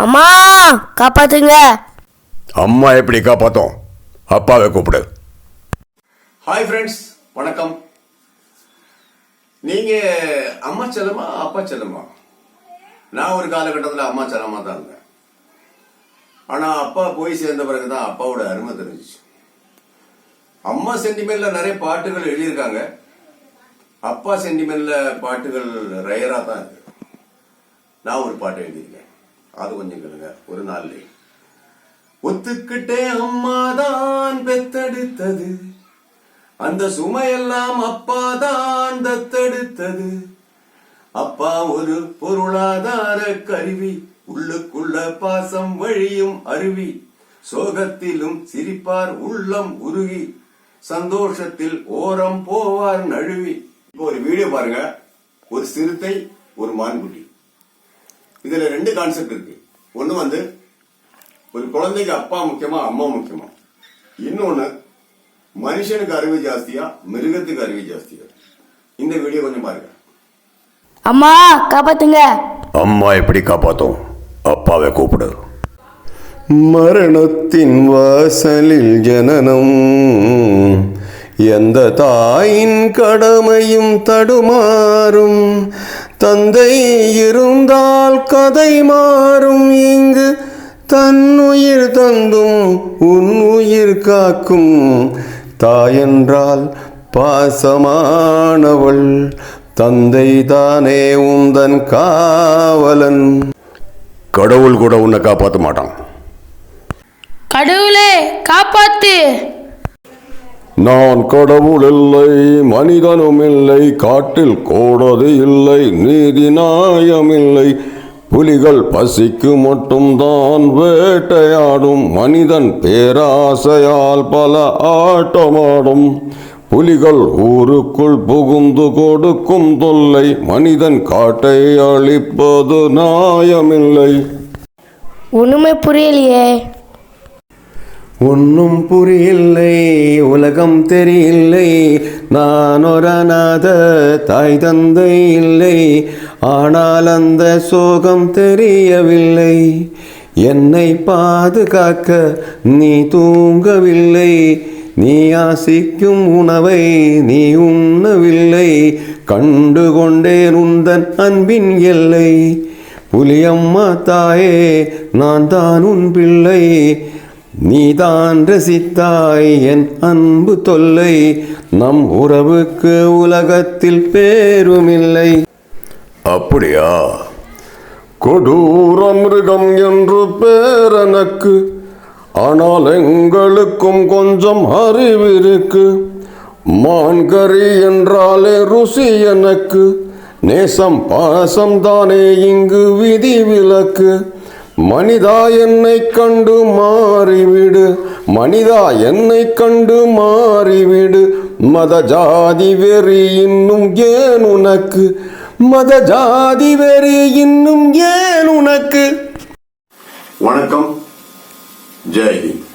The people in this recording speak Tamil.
அம்மா காப்பாத்துங்க. அம்மா எப்படி காப்பாத்தோம்? அப்பாவை கூப்பிடு. ஹாய் ஃப்ரெண்ட்ஸ், வணக்கம். நீங்க அம்மா செல்லமா அப்பா செல்லமா? நான் ஒரு காலகட்டத்தில் அம்மா செல்லமா தான் இருந்தேன். ஆனா அப்பா போய் சேர்ந்த பிறகுதான் அப்பாவோட அருமை தெரிஞ்சிச்சு. அம்மா சென்டிமெண்ட்ல நிறைய பாட்டுகள் எழுதியிருக்காங்க. அப்பா சென்டிமெண்ட்ல பாட்டுகள் ரயரா தான் இருக்கு. நான் ஒரு பாட்டு எழுதியிருக்கேன், அது கொஞ்சம் கேளுங்க. ஒரு நாள்ல ஒத்துக்கிட்டே அம்மாதான் பெத்தெடுத்தது, அந்த சுமையெல்லாம் அப்பாதான் தத்தெடுத்தது. அப்பா ஒரு பொருளாதார கருவி, உள்ளுக்குள்ள பாசம் வழியும் அருவி, சோகத்திலும் சிரிப்பார் உள்ளம் உருகி, சந்தோஷத்தில் ஓரம் போவார் நழுவி. இப்போ ஒரு வீடியோ பாருங்க. ஒரு சிறுத்தை, ஒரு மான்குட்டி. இதுல ரெண்டு கான்செப்ட் இருக்கு. ஒண்ணு ஒரு குழந்தைக்கு அப்பா முக்கியமா அம்மா முக்கியமா, இன்னொன்னு மனுஷனுக்கு அறிவு ஜாஸ்தியா மிருகத்துக்கு அறிவு ஜாஸ்தியா. இந்த வீடியோ கொஞ்சம் பாருங்க. அம்மா காப்பாத்துங்க. அம்மா எப்படி காப்பாத்தோம்? அப்பாவை கூப்பிடு. மரணத்தின் வாசலில் ஜனனம், எந்த தாயின் கடமையும் தடுமாறும். தந்தை இருந்தால் கதை மாறும். இங்கு தன்னுயிர் தந்தும் உன் உயிர் காக்கும் தாயென்றால் பாசமானவள், தந்தை தானே உந்தன் காவலன். கடவுள் கூட உன்னை காப்பாற்ற மாட்டான். கடவுளே காப்பாத்து. நான் கடவுள் இல்லை, மனிதனும் இல்லை, காட்டில் கோடது இல்லை, நீதி நியாயம் இல்லை. புலிகள் பசிக்கு மட்டும்தான் வேட்டையாடும், மனிதன் பேராசையால் பல ஆட்டமாடும். புலிகள் ஊருக்குள் புகுந்து கொடுக்கும் தொல்லை, மனிதன் காட்டை அழிப்பது நியாயமில்லை. ஒண்ணுமே புரியலையே. ஒன்னும் புரியலை, உலகம் தெரியலை. நான் ஒரு அநாத, தாய் தந்தை இல்லை. ஆனால் அந்த சோகம் தெரியவில்லை. என்னை பாதுகாக்க நீ தூங்கவில்லை. நீ ஆசிக்கும் உணவை நீ உண்ணவில்லை. கண்டு கொண்டேன் உந்தன் அன்பின் எல்லை. புலியம்மா தாயே, நான் தான் உன் பிள்ளை. நீதான் ரசித்தாய் என் அன்பு தொல்லை. நம் உறவுக்கு உலகத்தில் பேருமில்லை. அப்படியா? கொடூர மிருகம் என்று பேரனக்கு, ஆனால் எங்களுக்கும் கொஞ்சம் அறிவிருக்கு. மான்கறி என்றாலே ருசி எனக்கு, நேசம் பாசம் தானே இங்கு விதி விலக்கு. மனிதா என்னை கண்டு மாறிவிடு, மனிதா என்னை கண்டு மாறிவிடு. மத ஜாதி வெறி இன்னும் ஏன் உனக்கு, மத ஜாதி வெறி இன்னும் ஏன் உனக்கு. வணக்கம், ஜெய் ஹிந்த்.